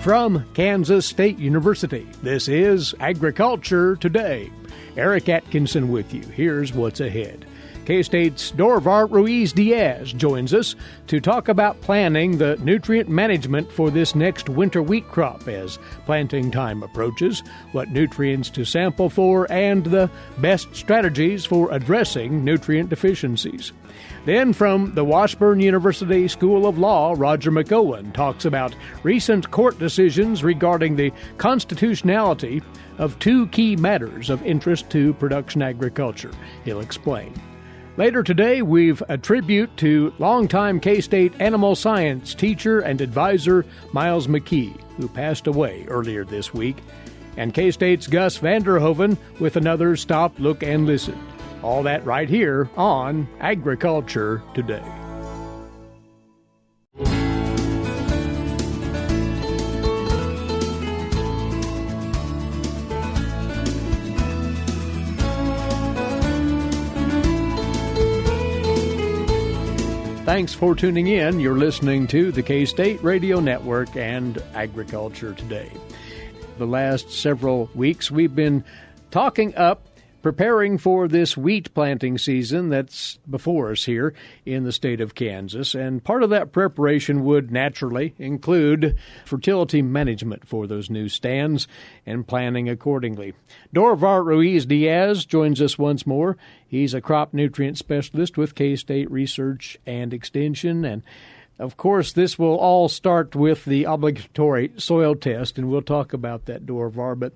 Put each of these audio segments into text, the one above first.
From Kansas State University, this is Agriculture Today. Eric Atkinson with you. Here's what's ahead. K-State's Dorivar Ruiz-Diaz joins us to talk about planning the nutrient management for this next winter wheat crop as planting time approaches, what nutrients to sample for, and the best strategies for addressing nutrient deficiencies. Then from the Washburn University School of Law, Roger McEowen talks about recent court decisions regarding the constitutionality of two key matters of interest to production agriculture. He'll explain. Later today, we've a tribute to longtime K-State animal science teacher and advisor Miles McKee, who passed away earlier this week, and K-State's Gus Vanderhoeven with another Stop, Look, and Listen. All that right here on Agriculture Today. Thanks for tuning in. You're listening to the K-State Radio Network and Agriculture Today. The last several weeks, we've been preparing for this wheat planting season that's before us here in the state of Kansas. And part of that preparation would naturally include fertility management for those new stands and planning accordingly. Dorivar Ruiz-Diaz joins us once more. He's a crop nutrient specialist with K-State Research and Extension. And of course, this will all start with the obligatory soil test, and we'll talk about that, Dorivar. But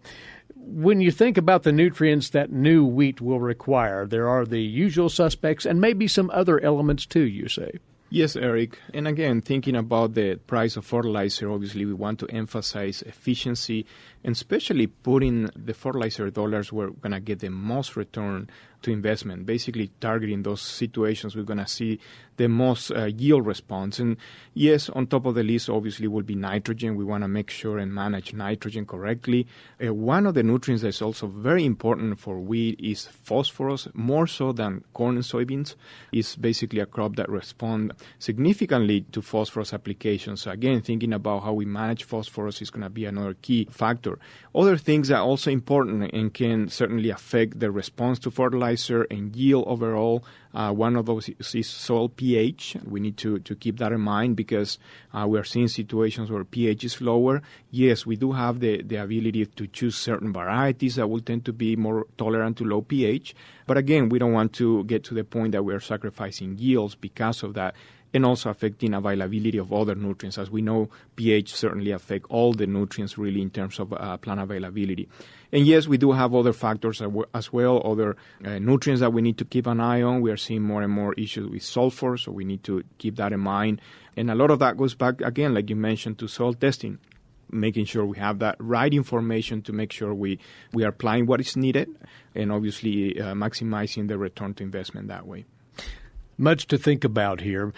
when you think about the nutrients that new wheat will require, there are the usual suspects and maybe some other elements too, you say. Yes, Eric. And again, thinking about the price of fertilizer, obviously we want to emphasize efficiency and especially putting the fertilizer dollars where we're going to get the most return to investment, basically targeting those situations we're going to see the most yield response. And yes, on top of the list, obviously, will be nitrogen. We want to make sure and manage nitrogen correctly. One of the nutrients that's also very important for wheat is phosphorus, more so than corn and soybeans. It's basically a crop that responds significantly to phosphorus application. So again, thinking about how we manage phosphorus is going to be another key factor. Other things that are also important and can certainly affect the response to fertilizer and yield overall. One of those is soil pH. We need to keep that in mind because we are seeing situations where pH is lower. Yes, we do have the ability to choose certain varieties that will tend to be more tolerant to low pH. But again, we don't want to get to the point that we are sacrificing yields because of that, and also affecting availability of other nutrients. As we know, pH certainly affects all the nutrients really in terms of plant availability. And yes, we do have other factors as well, other nutrients that we need to keep an eye on. We are seeing more and more issues with sulfur, so we need to keep that in mind. And a lot of that goes back, again, like you mentioned, to soil testing, making sure we have that right information to make sure we are applying what is needed and obviously maximizing the return to investment that way. Much to think about here.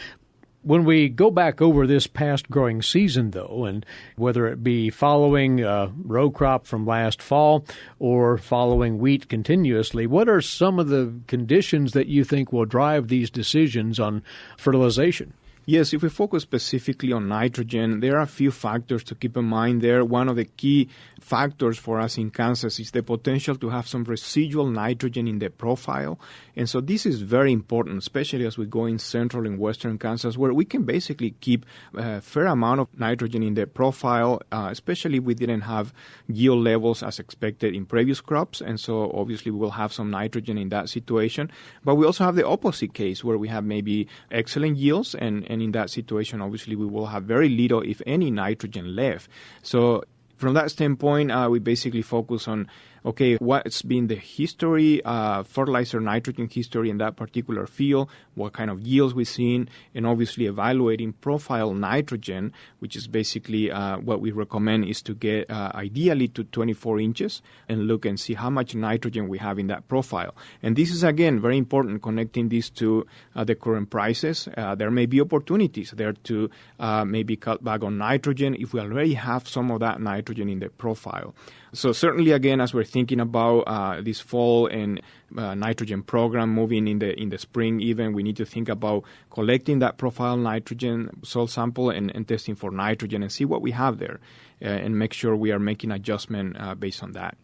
When we go back over this past growing season, though, and whether it be following row crop from last fall or following wheat continuously, what are some of the conditions that you think will drive these decisions on fertilization? Yes, if we focus specifically on nitrogen, there are a few factors to keep in mind there. One of the key factors for us in Kansas is the potential to have some residual nitrogen in the profile. And so this is very important, especially as we go in central and western Kansas, where we can basically keep a fair amount of nitrogen in the profile, especially if we didn't have yield levels as expected in previous crops. And so obviously we will have some nitrogen in that situation. But we also have the opposite case where we have maybe excellent yields and in that situation, obviously, we will have very little, if any, nitrogen left. So from that standpoint, we basically focus on, okay, what's been the history, fertilizer nitrogen history in that particular field, what kind of yields we've seen, and obviously evaluating profile nitrogen, which is basically what we recommend is to get ideally to 24 inches and look and see how much nitrogen we have in that profile. And this is, again, very important, connecting this to the current prices. There may be opportunities there to maybe cut back on nitrogen if we already have some of that nitrogen in the profile. So certainly, again, as we're thinking about this fall and nitrogen program moving in the spring even, we need to think about collecting that profile nitrogen soil sample and testing for nitrogen and see what we have there and make sure we are making adjustment based on that.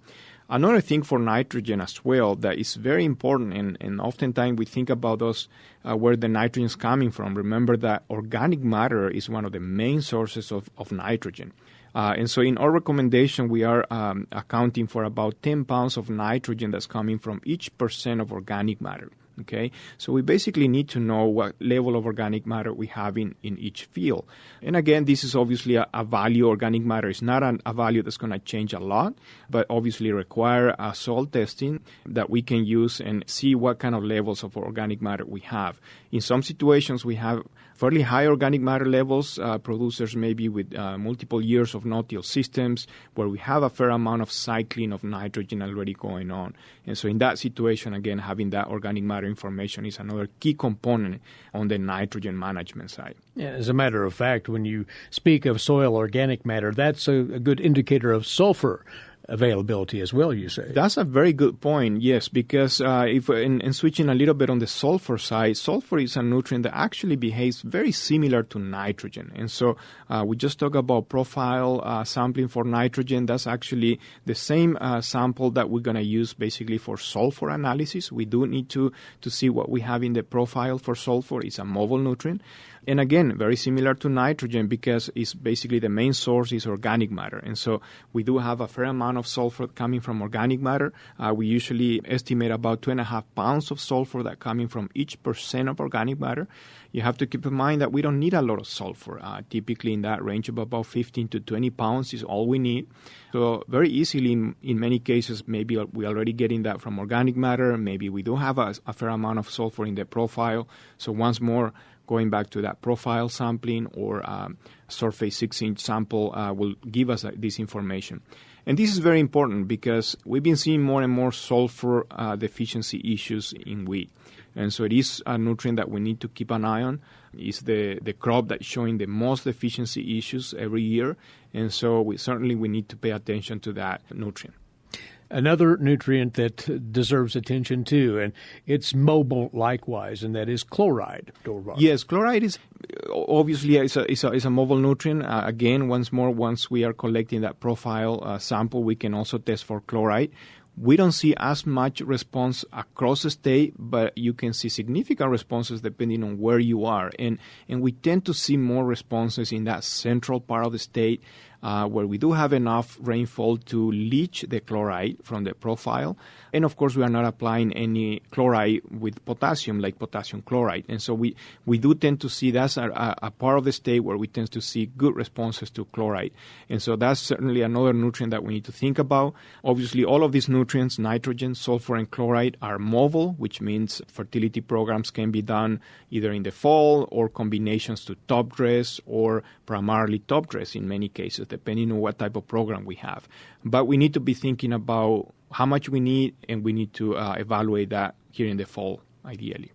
Another thing for nitrogen as well that is very important, and oftentimes we think about those where the nitrogen is coming from. Remember that organic matter is one of the main sources of nitrogen. And so in our recommendation, we are accounting for about 10 pounds of nitrogen that's coming from each percent of organic matter. Okay, so we basically need to know what level of organic matter we have in each field. And again, this is obviously a value. Organic matter is not a value that's going to change a lot, but obviously require a soil testing that we can use and see what kind of levels of organic matter we have. In some situations, we have fairly high organic matter levels, producers maybe with multiple years of no-till systems where we have a fair amount of cycling of nitrogen already going on. And so in that situation, again, having that organic matter information is another key component on the nitrogen management side. Yeah, as a matter of fact, when you speak of soil organic matter, that's a good indicator of sulfur availability as well, you say. That's a very good point, yes, because if in switching a little bit on the sulfur side, sulfur is a nutrient that actually behaves very similar to nitrogen. And so we just talked about profile sampling for nitrogen. That's actually the same sample that we're going to use basically for sulfur analysis. We do need to see what we have in the profile for sulfur. It's a mobile nutrient. And again, very similar to nitrogen because it's basically the main source is organic matter. And so we do have a fair amount of sulfur coming from organic matter. We usually estimate about 2.5 pounds of sulfur that coming from each percent of organic matter. You have to keep in mind that we don't need a lot of sulfur. Typically in that range of about 15 to 20 pounds is all we need. So very easily, in many cases, maybe we're already getting that from organic matter. Maybe we do have a fair amount of sulfur in the profile. So once more, going back to that profile sampling or surface 6-inch sample will give us this information. And this is very important because we've been seeing more and more sulfur deficiency issues in wheat. And so it is a nutrient that we need to keep an eye on. It's the crop that's showing the most deficiency issues every year. And so we need to pay attention to that nutrient. Another nutrient that deserves attention too, and it's mobile likewise, and that is chloride, Dorivar. Yes, chloride is obviously is a mobile nutrient. Again, once we are collecting that profile sample, we can also test for chloride. We don't see as much response across the state, but you can see significant responses depending on where you are. And we tend to see more responses in that central part of the state where we do have enough rainfall to leach the chloride from the profile. And, of course, we are not applying any chloride with potassium, like potassium chloride. And so we do tend to see that's a part of the state where we tend to see good responses to chloride. And so that's certainly another nutrient that we need to think about. Obviously, all of these nutrients, nitrogen, sulfur, and chloride, are mobile, which means fertility programs can be done either in the fall or combinations to top dress or primarily top dress in many cases, depending on what type of program we have. But we need to be thinking about how much we need, and we need to evaluate that here in the fall, ideally.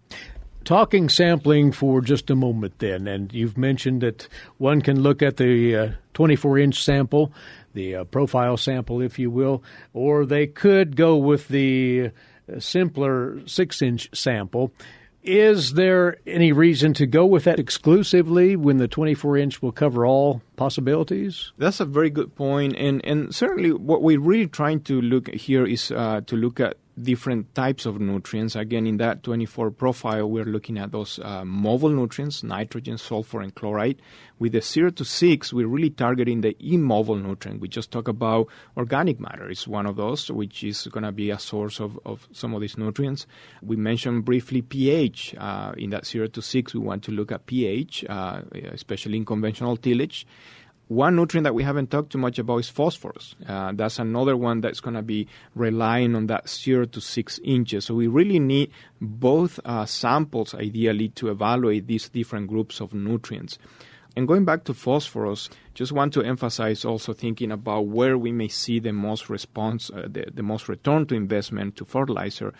Talking sampling for just a moment then, and you've mentioned that one can look at the 24-inch sample, the profile sample, if you will, or they could go with the simpler 6-inch sample. Is there any reason to go with that exclusively when the 24-inch will cover all possibilities? That's a very good point. And certainly what we're really trying to look at here is to look at different types of nutrients. Again, in that 24 profile, we're looking at those mobile nutrients, nitrogen, sulfur, and chloride. With the 0 to 6, we're really targeting the immobile nutrient. We just talked about organic matter. It's one of those, which is going to be a source of some of these nutrients. We mentioned briefly pH. In that 0 to 6, we want to look at pH, especially in conventional tillage. One nutrient that we haven't talked too much about is phosphorus. That's another one that's going to be relying on that 0 to 6 inches. So we really need both samples, ideally, to evaluate these different groups of nutrients. And going back to phosphorus, just want to emphasize also thinking about where we may see the most response, the most return to investment to fertilizer.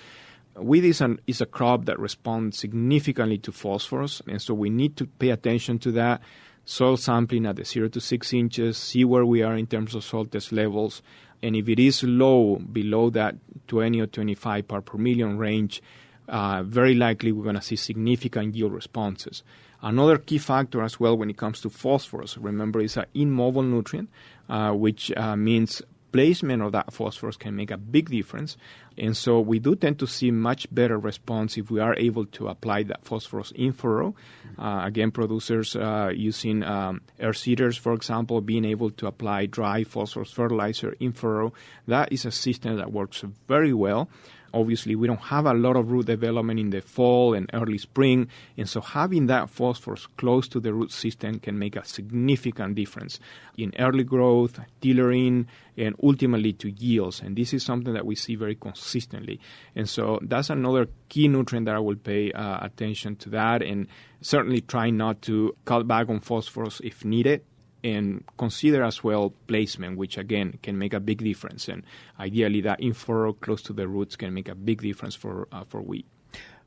Wheat is a crop that responds significantly to phosphorus, and so we need to pay attention to that. Soil sampling at the 0 to 6 inches, see where we are in terms of soil test levels. And if it is low, below that 20 or 25 part per million range, very likely we're going to see significant yield responses. Another key factor as well when it comes to phosphorus, remember, is an immobile nutrient, which means placement of that phosphorus can make a big difference. And so we do tend to see much better response if we are able to apply that phosphorus in furrow. Again, producers using air seeders, for example, being able to apply dry phosphorus fertilizer in furrow, that is a system that works very well. Obviously, we don't have a lot of root development in the fall and early spring, and so having that phosphorus close to the root system can make a significant difference in early growth, tillering, and ultimately to yields. And this is something that we see very consistently. And so that's another key nutrient that I will pay attention to that, and certainly try not to cut back on phosphorus if needed. And consider as well placement, which again can make a big difference. And ideally, that in furrow close to the roots can make a big difference for wheat.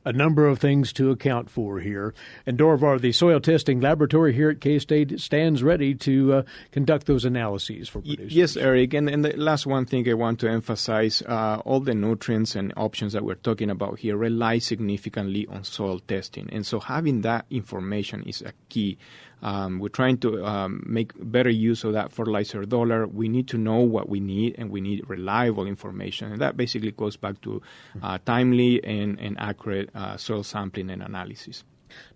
A number of things to account for here. And Dorivar, the soil testing laboratory here at K-State, stands ready to conduct those analyses for producers. Yes, Eric. And the last one thing I want to emphasize, all the nutrients and options that we're talking about here rely significantly on soil testing. And so having that information is a key. We're trying to make better use of that fertilizer dollar. We need to know what we need, and we need reliable information. And that basically goes back to timely and accurate soil sampling and analysis.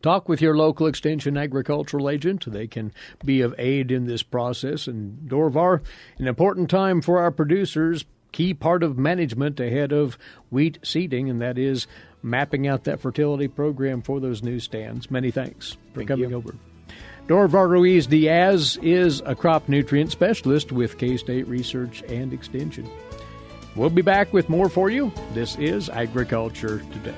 Talk with your local Extension agricultural agent. They can be of aid in this process. And Dorivar, an important time for our producers, key part of management ahead of wheat seeding, and that is mapping out that fertility program for those new stands. Many thanks for coming over. Dorivar Ruiz-Diaz is a crop nutrient specialist with K-State Research and Extension. We'll be back with more for you. This is Agriculture Today.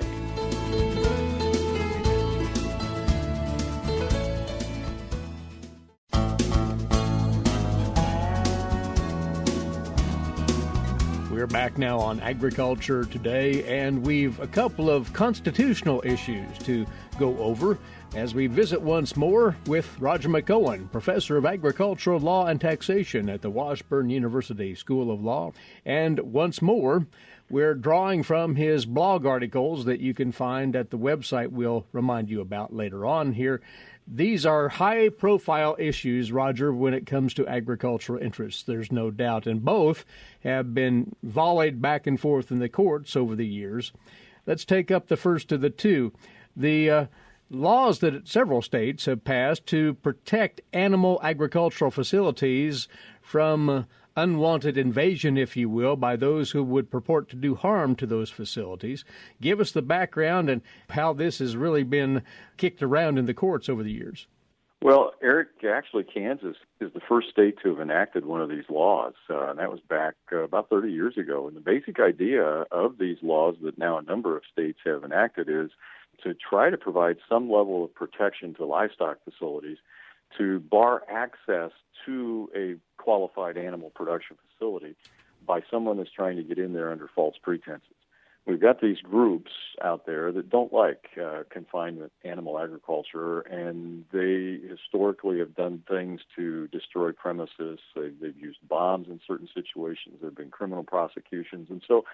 We're back now on Agriculture Today, and we've a couple of constitutional issues to go over as we visit once more with Roger McEowen, professor of agricultural law and taxation at the Washburn University School of Law. And once more, we're drawing from his blog articles that you can find at the website we'll remind you about later on here. These are high-profile issues, Roger, when it comes to agricultural interests, there's no doubt, and both have been volleyed back and forth in the courts over the years. Let's take up the first of the two. The laws that several states have passed to protect animal agricultural facilities from unwanted invasion, if you will, by those who would purport to do harm to those facilities. Give us the background and how this has really been kicked around in the courts over the years. Well, Eric, actually Kansas is the first state to have enacted one of these laws, and that was back about 30 years ago. And the basic idea of these laws that now a number of states have enacted is to try to provide some level of protection to livestock facilities, to bar access to a qualified animal production facility by someone that's trying to get in there under false pretenses. We've got these groups out there that don't like confinement animal agriculture, and they historically have done things to destroy premises. They've used bombs in certain situations. There have been criminal prosecutions. And so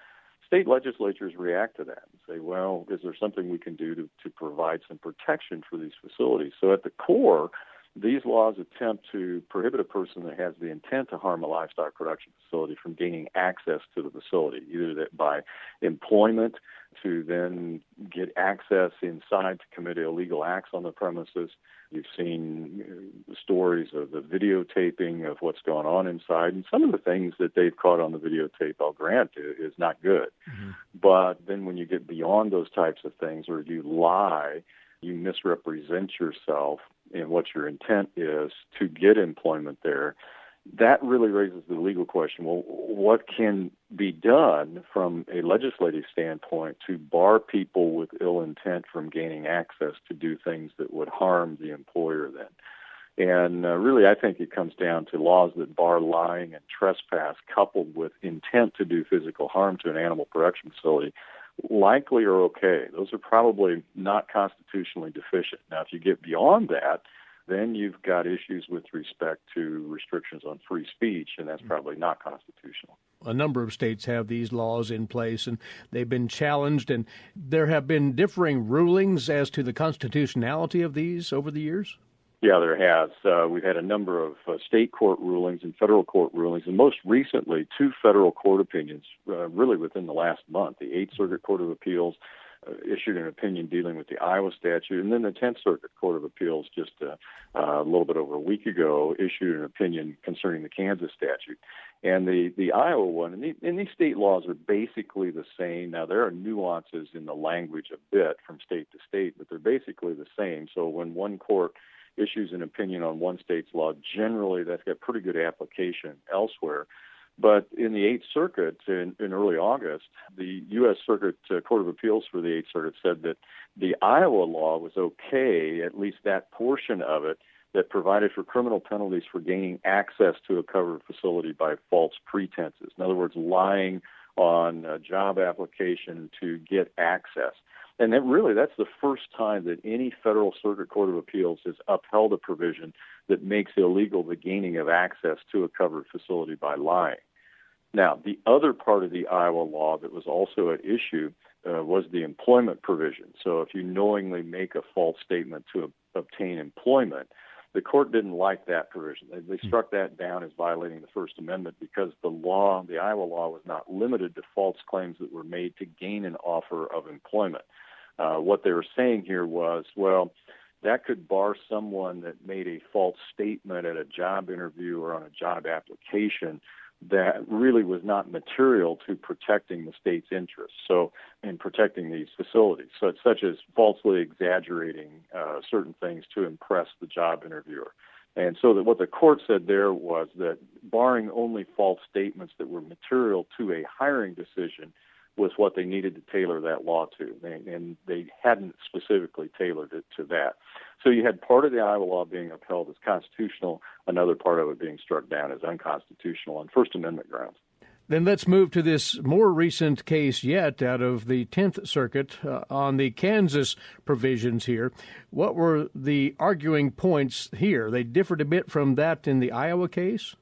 state legislatures react to that and say, well, is there something we can do to provide some protection for these facilities? So at the core, these laws attempt to prohibit a person that has the intent to harm a livestock production facility from gaining access to the facility, either that by employment to then get access inside to commit illegal acts on the premises. You've seen stories of the videotaping of what's going on inside, and some of the things that they've caught on the videotape, I'll grant, is not good. Mm-hmm. But then when you get beyond those types of things, or you lie, you misrepresent yourself in what your intent is to get employment there, that really raises the legal question. Well, what can be done from a legislative standpoint to bar people with ill intent from gaining access to do things that would harm the employer then? And really, I think it comes down to laws that bar lying and trespass coupled with intent to do physical harm to an animal production facility likely are okay. Those are probably not constitutionally deficient. Now, if you get beyond that, then you've got issues with respect to restrictions on free speech, and that's probably not constitutional. A number of states have these laws in place, and they've been challenged, and there have been differing rulings as to the constitutionality of these over the years? Yeah, there has. We've had a number of state court rulings and federal court rulings, and most recently, 2 federal court opinions, really within the last month. The 8th Circuit Court of Appeals issued an opinion dealing with the Iowa statute, and then the 10th Circuit Court of Appeals just a little bit over a week ago issued an opinion concerning the Kansas statute. And the Iowa one, and these state laws are basically the same. Now, there are nuances in the language a bit from state to state, but they're basically the same. So when one court issues an opinion on one state's law, generally that's got pretty good application elsewhere. But in the 8th Circuit, in early August, the U.S. Circuit Court of Appeals for the 8th Circuit said that the Iowa law was okay, at least that portion of it, that provided for criminal penalties for gaining access to a covered facility by false pretenses. In other words, lying on a job application to get access. And that's the first time that any federal circuit court of appeals has upheld a provision that makes illegal the gaining of access to a covered facility by lying. Now, the other part of the Iowa law that was also at issue was the employment provision. So if you knowingly make a false statement to obtain employment, the court didn't like that provision. They struck that down as violating the First Amendment because the Iowa law was not limited to false claims that were made to gain an offer of employment. What they were saying here was, well, that could bar someone that made a false statement at a job interview or on a job application that really was not material to protecting the state's interests, so in protecting these facilities. So it's such as falsely exaggerating certain things to impress the job interviewer. And so that what the court said there was that barring only false statements that were material to a hiring decision was what they needed to tailor that law to, and they hadn't specifically tailored it to that. So you had part of the Iowa law being upheld as constitutional, another part of it being struck down as unconstitutional on First Amendment grounds. Then let's move to this more recent case yet out of the 10th Circuit on the Kansas provisions here. What were the arguing points here? They differed a bit from that in the Iowa case?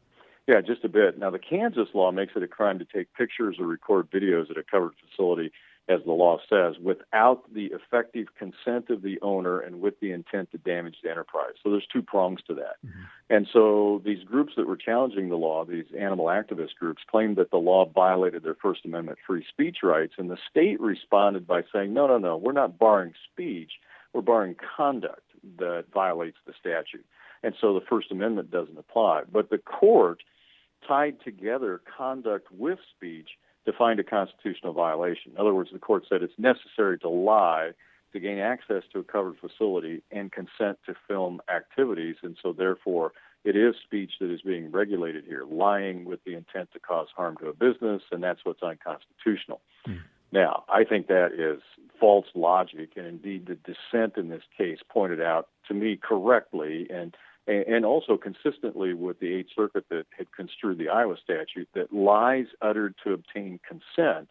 Yeah, just a bit. Now, the Kansas law makes it a crime to take pictures or record videos at a covered facility, as the law says, without the effective consent of the owner and with the intent to damage the enterprise. So there's 2 prongs to that. Mm-hmm. And so these groups that were challenging the law, these animal activist groups, claimed that the law violated their First Amendment free speech rights, and the state responded by saying, no, we're not barring speech, we're barring conduct that violates the statute. And so the First Amendment doesn't apply. But the court tied together conduct with speech to find a constitutional violation. In other words, the court said it's necessary to lie to gain access to a covered facility and consent to film activities, and so therefore it is speech that is being regulated here, lying with the intent to cause harm to a business, and that's what's unconstitutional. Now, I think that is false logic, and indeed the dissent in this case pointed out to me correctly and also consistently with the 8th Circuit that had construed the Iowa statute, that lies uttered to obtain consent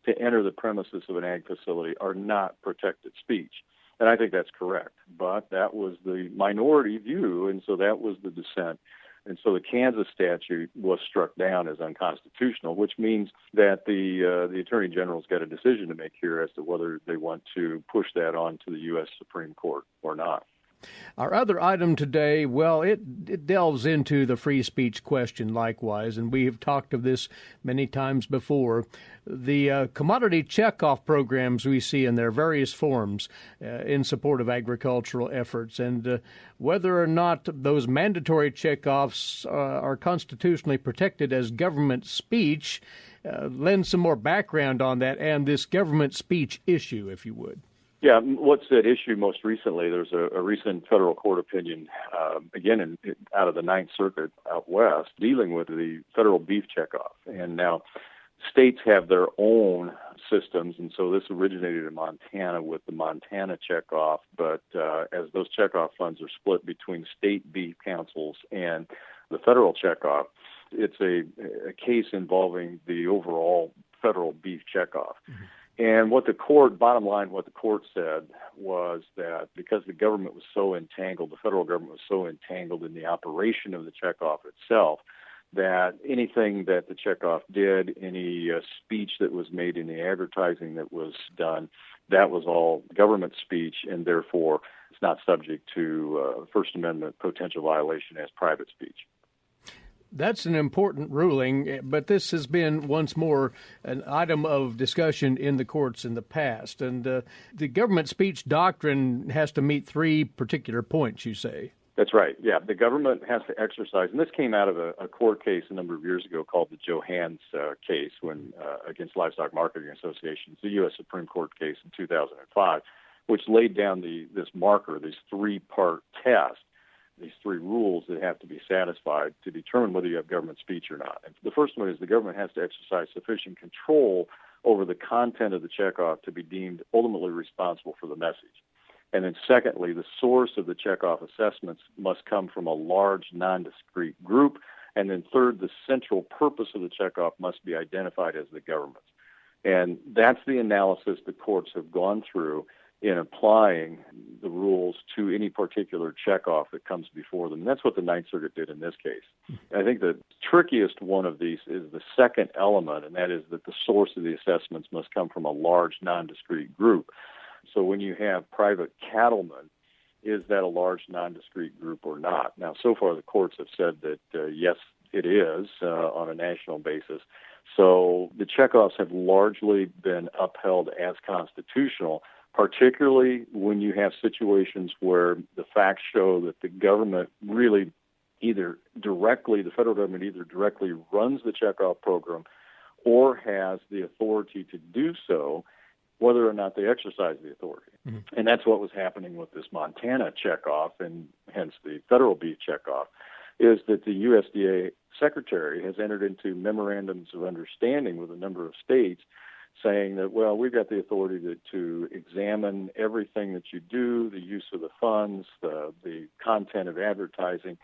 to enter the premises of an ag facility are not protected speech. And I think that's correct. But that was the minority view, and so that was the dissent. And so the Kansas statute was struck down as unconstitutional, which means that the Attorney General's got a decision to make here as to whether they want to push that on to the U.S. Supreme Court or not. Our other item today, well, it delves into the free speech question likewise, and we have talked of this many times before. The commodity checkoff programs we see in their various forms in support of agricultural efforts, and whether or not those mandatory checkoffs are constitutionally protected as government speech, lend some more background on that and this government speech issue, if you would. Yeah, what's at issue most recently, there's a recent federal court opinion, again, out of the 9th Circuit out west, dealing with the federal beef checkoff. And now states have their own systems, and so this originated in Montana with the Montana checkoff, but as those checkoff funds are split between state beef councils and the federal checkoff, it's a case involving the overall federal beef checkoff. Mm-hmm. And bottom line, what the court said was that because the government was so entangled, the federal government was so entangled in the operation of the checkoff itself, that anything that the checkoff did, any speech that was made, in the advertising that was done, that was all government speech, and therefore it's not subject to First Amendment potential violation as private speech. That's an important ruling, but this has been once more an item of discussion in the courts in the past. And the government speech doctrine has to meet three particular points, you say. That's right. Yeah, the government has to exercise, and this came out of a court case a number of years ago called the Johans case against Livestock Marketing Association. It's a U.S. Supreme Court case in 2005, which laid down this marker, this three-part test, these three rules that have to be satisfied to determine whether you have government speech or not. And the first one is the government has to exercise sufficient control over the content of the checkoff to be deemed ultimately responsible for the message. And then secondly, the source of the checkoff assessments must come from a large, non-discrete group. And then third, the central purpose of the checkoff must be identified as the government's. And that's the analysis the courts have gone through in applying the rules to any particular checkoff that comes before them. And that's what the Ninth Circuit did in this case. I think the trickiest one of these is the second element, and that is that the source of the assessments must come from a large, non-discrete group. So when you have private cattlemen, is that a large, non-discrete group or not? Now, so far the courts have said that, yes, it is on a national basis. So the checkoffs have largely been upheld as constitutional, particularly when you have situations where the facts show that the government really the federal government either directly runs the checkoff program or has the authority to do so, whether or not they exercise the authority. Mm-hmm. And that's what was happening with this Montana checkoff, and hence the federal beef checkoff, is that the USDA secretary has entered into memorandums of understanding with a number of states saying that, well, we've got the authority to examine everything that you do, the use of the funds, the content of advertising,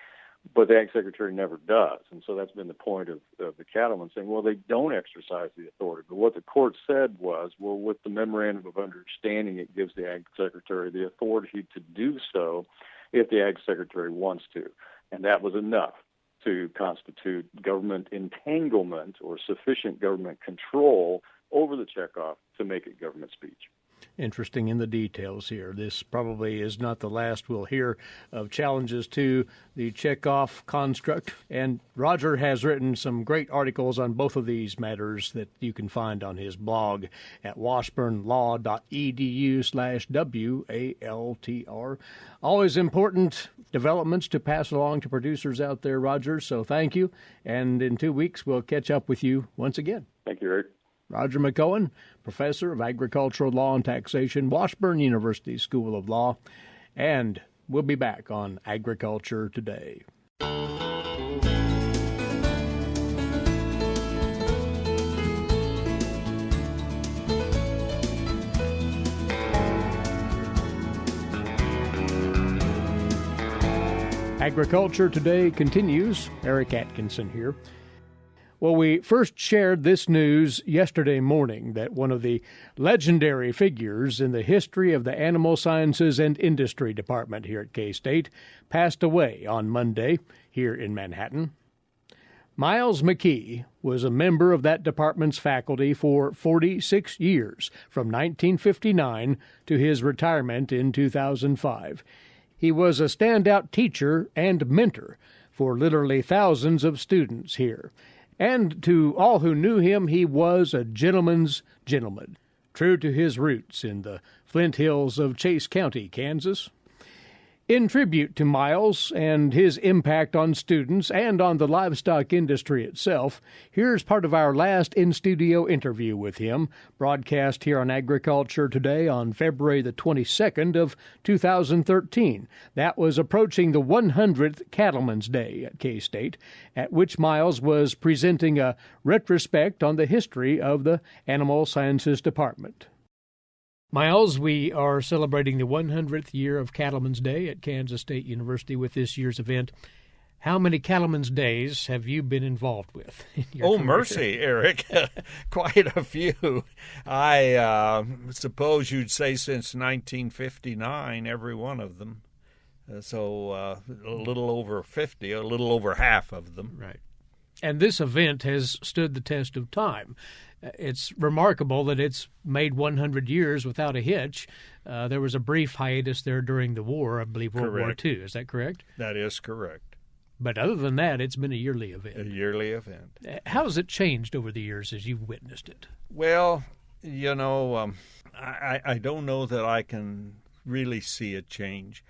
but the Ag Secretary never does. And so that's been the point of the cattlemen saying, well, they don't exercise the authority. But what the court said was, well, with the memorandum of understanding, it gives the Ag Secretary the authority to do so if the Ag Secretary wants to. And that was enough to constitute government entanglement or sufficient government control over the checkoff to make it government speech. Interesting in the details here. This probably is not the last we'll hear of challenges to the checkoff construct. And Roger has written some great articles on both of these matters that you can find on his blog at washburnlaw.edu/WALTR. Always important developments to pass along to producers out there, Roger, so thank you. And in 2 weeks, we'll catch up with you once again. Thank you, Eric. Roger McEowen, Professor of Agricultural Law and Taxation, Washburn University School of Law, and we'll be back on Agriculture Today. Agriculture Today continues. Eric Atkinson here. Well, we first shared this news yesterday morning that one of the legendary figures in the history of the Animal Sciences and Industry Department here at K-State passed away on Monday here in Manhattan. Miles McKee was a member of that department's faculty for 46 years, from 1959 to his retirement in 2005. He was a standout teacher and mentor for literally thousands of students here. And to all who knew him, he was a gentleman's gentleman, true to his roots in the Flint Hills of Chase County, Kansas. In tribute to Miles and his impact on students and on the livestock industry itself, here's part of our last in-studio interview with him, broadcast here on Agriculture Today on February the 22nd of 2013. That was approaching the 100th Cattlemen's Day at K-State, at which Miles was presenting a retrospect on the history of the Animal Sciences Department. Miles, we are celebrating the 100th year of Cattlemen's Day at Kansas State University with this year's event. How many cattlemen's days have you been involved with in your Oh, career? mercy, Eric. Quite a few. I suppose you'd say since 1959, every one of them. So a little over 50, a little over half of them. Right. And this event has stood the test of time. It's remarkable that it's made 100 years without a hitch. There was a brief hiatus there during the war, I believe World War II. Is that correct? That is correct. But other than that, it's been a yearly event. A yearly event. How has it changed over the years as you've witnessed it? Well, you know, I don't know that I can really see it change.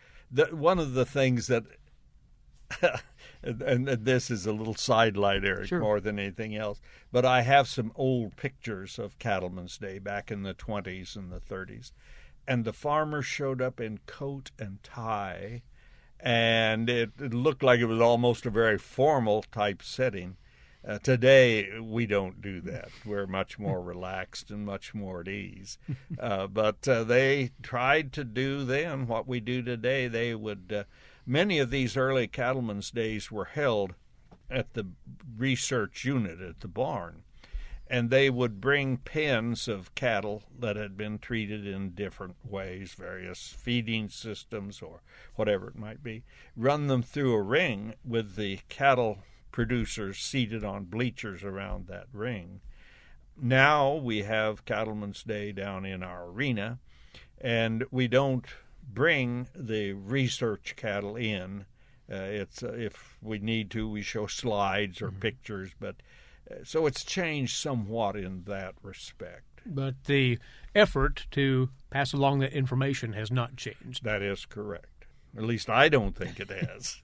One of the things that, and this is a little sidelight, Eric, Sure, more than anything else, but I have some old pictures of Cattleman's Day back in the 20s and the 30s. And the farmers showed up in coat and tie, and it looked like it was almost a very formal type setting. Today, we don't do that. We're much more relaxed and much more at ease. But they tried to do then what we do today. They would, many of these early cattlemen's days were held at the research unit at the barn. And they would bring pens of cattle that had been treated in different ways, various feeding systems or whatever it might be, run them through a ring with the cattle producers seated on bleachers around that ring. Now we have Cattleman's Day down in our arena, and we don't bring the research cattle in. It's if we need to, we show slides or pictures, but so it's changed somewhat in that respect. But the effort to pass along that information has not changed. That is correct. At least I don't think it has.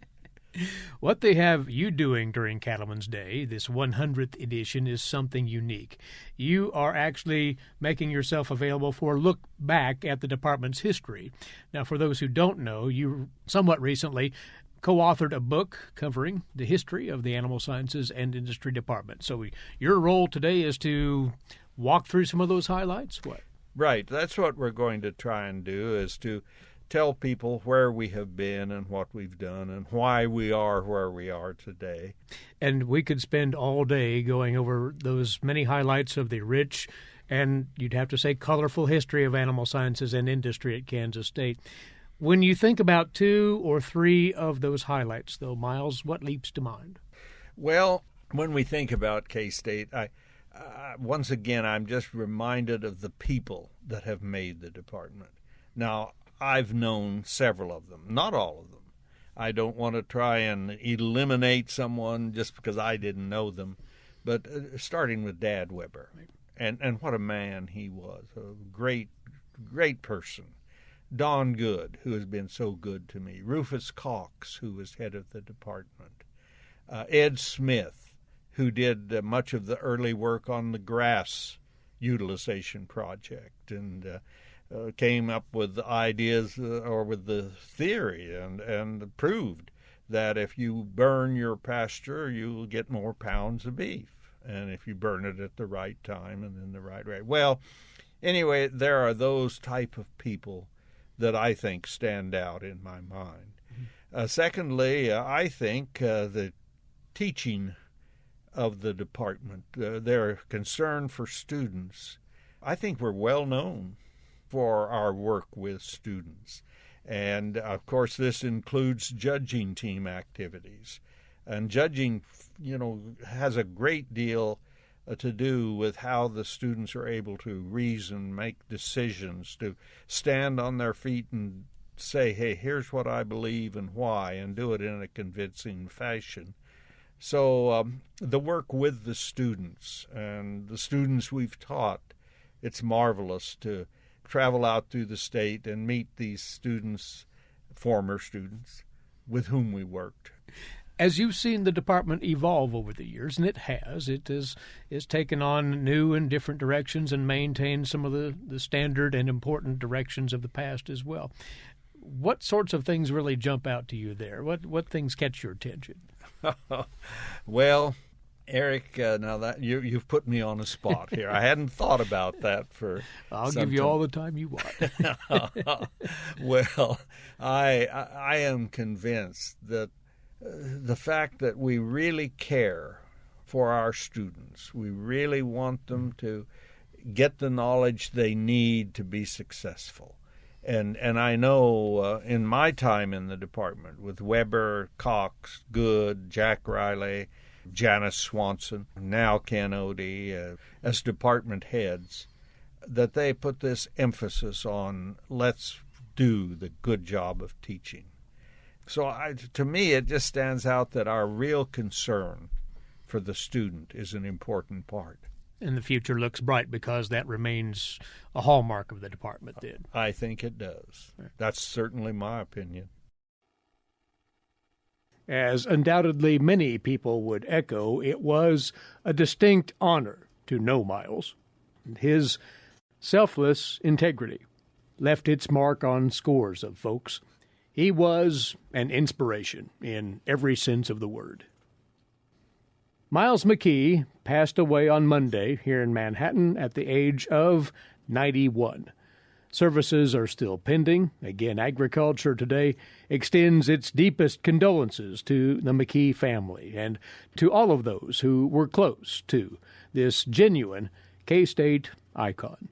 What they have you doing during Cattleman's Day, this 100th edition, is something unique. You are actually making yourself available for a look back at the department's history. Now, for those who don't know, you somewhat recently co-authored a book covering the history of the Animal Sciences and Industry Department. So your role today is to walk through some of those highlights? What? Right. That's what we're going to try and do, is to tell people where we have been and what we've done and why we are where we are today. And we could spend all day going over those many highlights of the rich and, you'd have to say, colorful history of animal sciences and industry at Kansas State. When you think about 2 or 3 of those highlights, though, Miles, what leaps to mind? Well, when we think about K-State, once again, I'm just reminded of the people that have made the department. Now, I've known several of them, not all of them. I don't want to try and eliminate someone just because I didn't know them, but starting with Dad Weber, and what a man he was, a great, great person. Don Good, who has been so good to me. Rufus Cox, who was head of the department. Ed Smith, who did much of the early work on the grass utilization project and came up with ideas or with the theory and proved that if you burn your pasture, you'll get more pounds of beef. And if you burn it at the right time and in the right way. Well, anyway, there are those type of people that I think stand out in my mind. Secondly, I think the teaching of the department, their concern for students, I think we're well known for our work with students. And, of course, this includes judging team activities. And judging, has a great deal to do with how the students are able to reason, make decisions, to stand on their feet and say, hey, here's what I believe and why, and do it in a convincing fashion. So the work with the students and the students we've taught, it's marvelous to travel out through the state and meet these students, former students, with whom we worked. As you've seen the department evolve over the years, and it has taken on new and different directions and maintained some of the standard and important directions of the past as well. What sorts of things really jump out to you there? What things catch your attention? Well, Eric, now that you've put me on a spot here. I hadn't thought about that for I'll give you all the time you want. Well, I am convinced that the fact that we really care for our students. We really want them to get the knowledge they need to be successful. And I know in my time in the department with Weber, Cox, Good, Jack Riley, Janice Swanson, now Ken Odie, as department heads, that they put this emphasis on let's do the good job of teaching. So to me, it just stands out that our real concern for the student is an important part. And the future looks bright because that remains a hallmark of the department then. I think it does. That's certainly my opinion. As undoubtedly many people would echo, it was a distinct honor to know Miles. His selfless integrity left its mark on scores of folks. He was an inspiration in every sense of the word. Miles McKee passed away on Monday here in Manhattan at the age of 91. Services are still pending. Again, Agriculture Today extends its deepest condolences to the McKee family and to all of those who were close to this genuine K-State icon.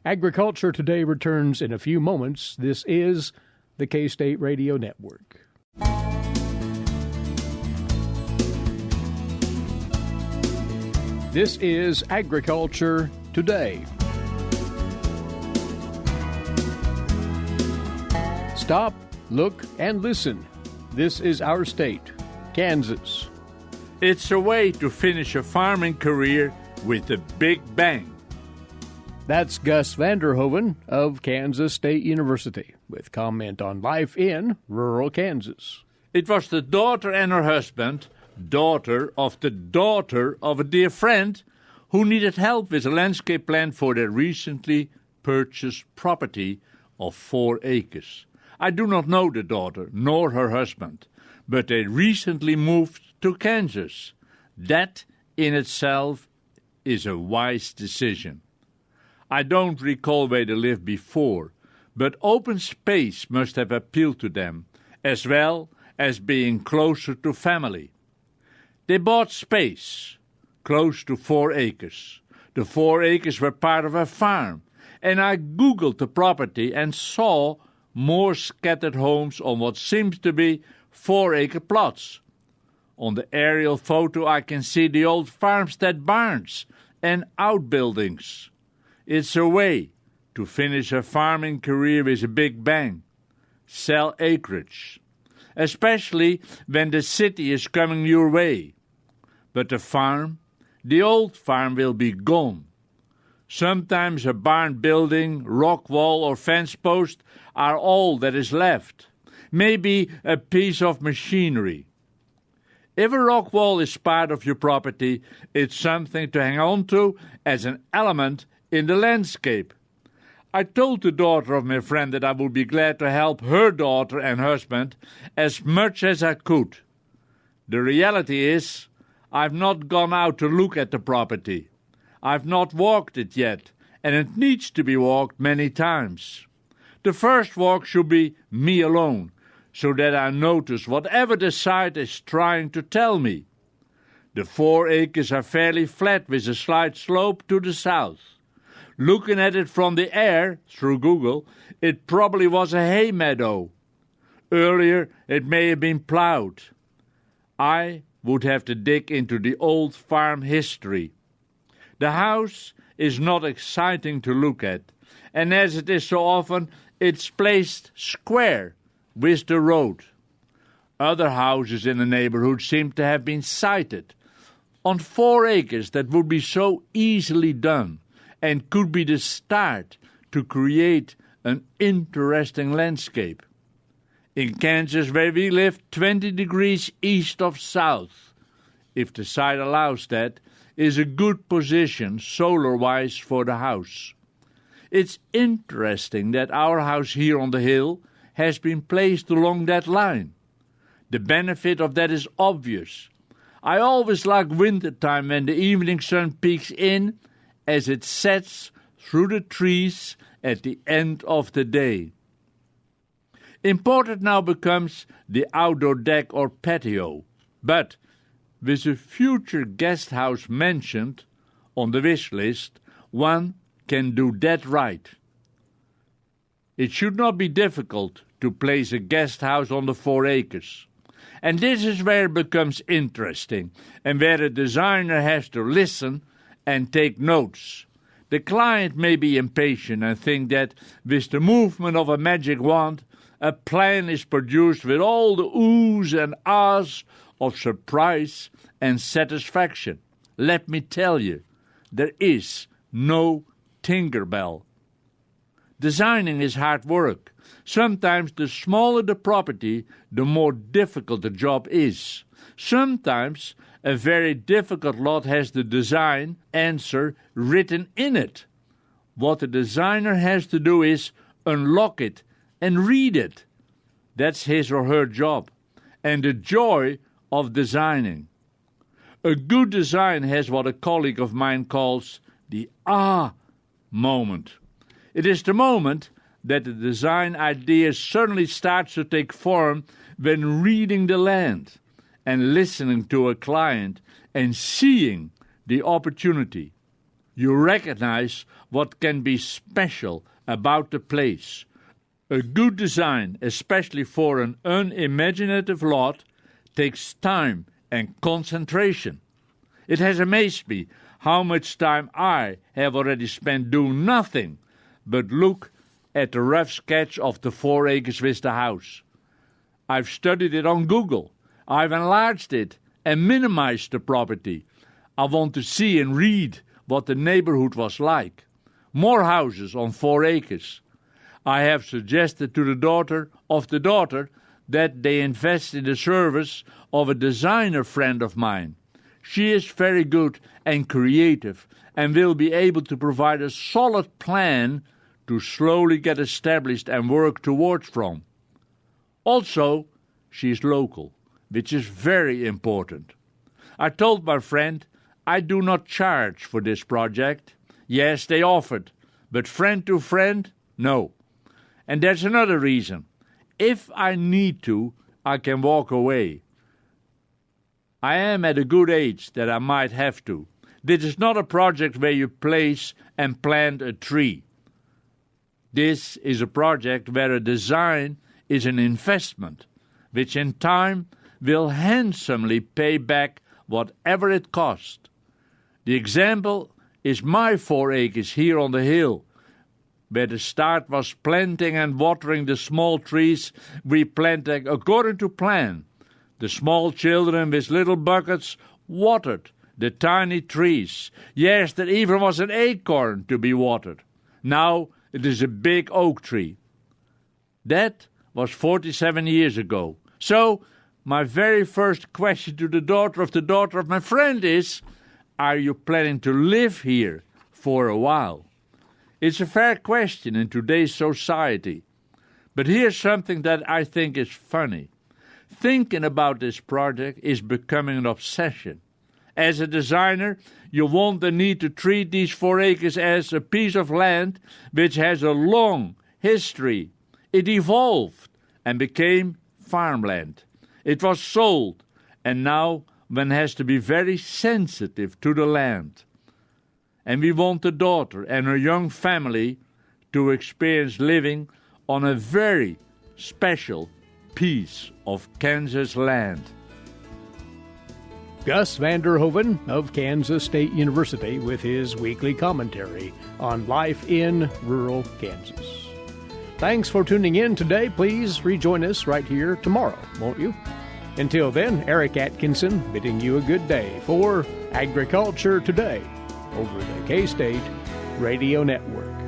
Agriculture Today returns in a few moments. This is the K-State Radio Network. This is Agriculture Today. Stop, look, and listen. This is our state, Kansas. It's a way to finish a farming career with a big bang. That's Gus Vanderhoeven of Kansas State University with comment on life in rural Kansas. It was the daughter and her husband, daughter of a dear friend, who needed help with a landscape plan for their recently purchased property of 4 acres. I do not know the daughter nor her husband, but they recently moved to Kansas. That in itself is a wise decision. I don't recall where they lived before, but open space must have appealed to them, as well as being closer to family. They bought space, close to 4 acres. The 4 acres were part of a farm, and I Googled the property and saw more scattered homes on what seems to be 4-acre plots. On the aerial photo I can see the old farmstead barns and outbuildings. It's a way to finish a farming career with a big bang. Sell acreage, especially when the city is coming your way. But the old farm will be gone. Sometimes a barn building, rock wall or fence post are all that is left. Maybe a piece of machinery. If a rock wall is part of your property, it's something to hang on to as an element in the landscape. I told the daughter of my friend that I would be glad to help her daughter and husband as much as I could. The reality is, I've not gone out to look at the property. I've not walked it yet, and it needs to be walked many times. The first walk should be me alone, so that I notice whatever the site is trying to tell me. The 4 acres are fairly flat with a slight slope to the south. Looking at it from the air, through Google, it probably was a hay meadow. Earlier, it may have been plowed. I would have to dig into the old farm history. The house is not exciting to look at, and as it is so often, it's placed square with the road. Other houses in the neighborhood seem to have been sited. On 4 acres that would be so easily done, and could be the start to create an interesting landscape. In Kansas, where we live 20 degrees east of south, if the site allows that, is a good position solar-wise for the house. It's interesting that our house here on the hill has been placed along that line. The benefit of that is obvious. I always like wintertime when the evening sun peeks in as it sets through the trees at the end of the day. Important now becomes the outdoor deck or patio, but with a future guest house mentioned on the wish list, one can do that right. It should not be difficult to place a guest house on the 4 acres. And this is where it becomes interesting and where a designer has to listen and take notes. The client may be impatient and think that with the movement of a magic wand, a plan is produced with all the oohs and ahs of surprise and satisfaction. Let me tell you, there is no Tinkerbell. Designing is hard work. Sometimes the smaller the property, the more difficult the job is. Sometimes a very difficult lot has the design answer written in it. What the designer has to do is unlock it and read it. That's his or her job, and the joy of designing. A good design has what a colleague of mine calls the ah moment. It is the moment that the design idea suddenly starts to take form when reading the land and listening to a client and seeing the opportunity. You recognize what can be special about the place. A good design, especially for an unimaginative lot, takes time and concentration. It has amazed me how much time I have already spent doing nothing but look at the rough sketch of the 4 acres with the house. I've studied it on Google. I've enlarged it and minimized the property. I want to see and read what the neighborhood was like. More houses on 4 acres. I have suggested to the daughter that they invest in the service of a designer friend of mine. She is very good and creative and will be able to provide a solid plan to slowly get established and work towards from. Also, she is local, which is very important. I told my friend I do not charge for this project. Yes, they offered, but friend to friend, no. And there's another reason. If I need to, I can walk away. I am at a good age that I might have to. This is not a project where you place and plant a tree. This is a project where a design is an investment, which in time will handsomely pay back whatever it cost. The example is my 4 acres here on the hill, where the start was planting and watering the small trees we planted according to plan. The small children with little buckets watered the tiny trees. Yes, there even was an acorn to be watered. Now it is a big oak tree. That was 47 years ago. So, my very first question to the daughter of my friend is, are you planning to live here for a while? It's a fair question in today's society. But here's something that I think is funny. Thinking about this project is becoming an obsession. As a designer, you want the need to treat these 4 acres as a piece of land which has a long history. It evolved and became farmland. It was sold, and now one has to be very sensitive to the land. And we want the daughter and her young family to experience living on a very special piece of Kansas land. Gus Vander Hoeven of Kansas State University with his weekly commentary on life in rural Kansas. Thanks for tuning in today. Please rejoin us right here tomorrow, won't you? Until then, Eric Atkinson bidding you a good day for Agriculture Today over the K-State Radio Network.